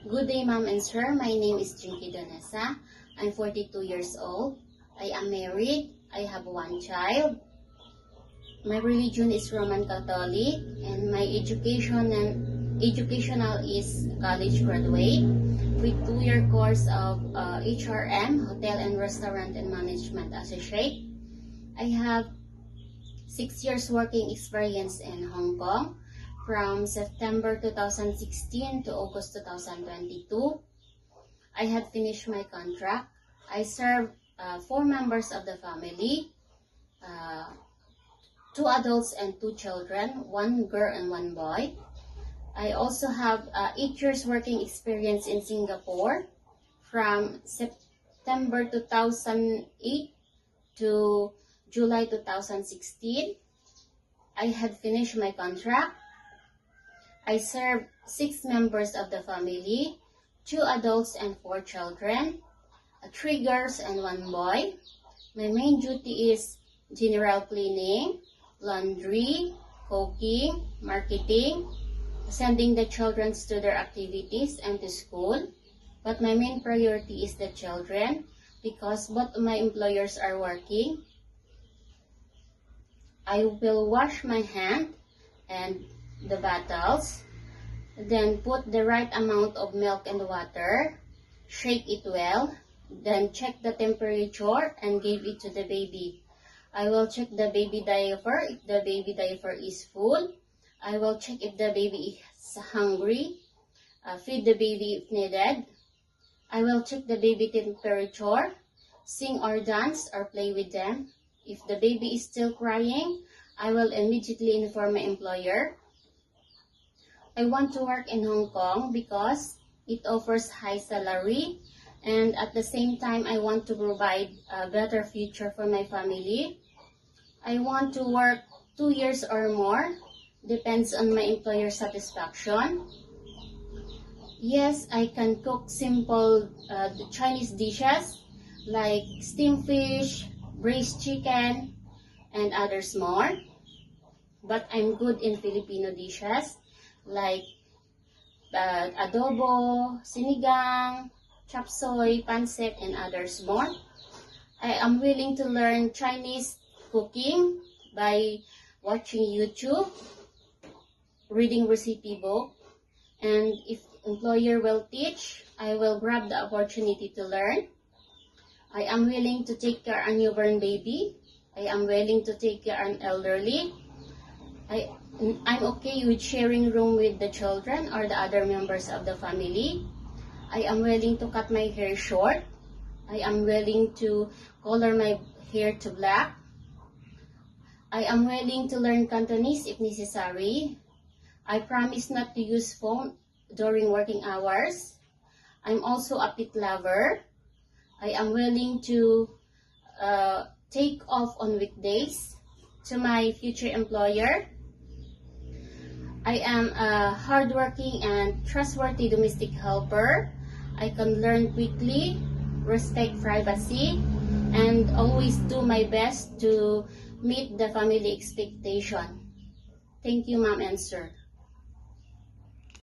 Good day, ma'am and sir. My name is Jinky Donesa. I'm 42 years old. I am married. I have one child. My religion is Roman Catholic, and my educational is college graduate with 2-year course of HRM, Hotel and Restaurant and Management Associate. I have 6 years working experience in Hong Kong from September 2016 to August 2022. I had finished my contract. I served 4 members of the family, 2 adults and 2 children, 1 girl and 1 boy. I also have 8 years working experience in Singapore from September 2008 to July 2016. I had finished my contract. I served 6 members of the family, 2 adults and 4 children, 3 girls and 1 boy. My main duty is general cleaning, laundry, cooking, marketing, sending the children to their activities and to school. But my main priority is the children because both of my employers are working. I will wash my hand and the bottles, then put the right amount of milk and water, shake it well, then check the temperature and give it to the baby. I will check the baby diaper if the baby diaper is full. I will check if the baby is hungry, feed the baby if needed. I will check the baby temperature, sing or dance or play with them. If the baby is still crying, I will immediately inform my employer. I want to work in Hong Kong because it offers high salary, and at the same time I want to provide a better future for my family. I want to work 2 years or more, depends on my employer's satisfaction. Yes, I can cook simple Chinese dishes like steamed fish, braised chicken, and others more. But I'm good in Filipino dishes like adobo, sinigang, chop suey, pancit, and others more. I am willing to learn Chinese cooking by watching YouTube, reading recipe book, and if employer will teach, I will grab the opportunity to learn. I am willing to take care of a newborn baby. I am willing to take care of an elderly. I'm okay with sharing room with the children or the other members of the family. I am willing to cut my hair short. I am willing to color my hair to black. I am willing to learn Cantonese if necessary. I promise not to use phone during working hours. I'm also a pet lover. I am willing to take off on weekdays to my future employer. I am a hardworking and trustworthy domestic helper. I can learn quickly, respect privacy, and always do my best to meet the family expectation. Thank you, ma'am and sir.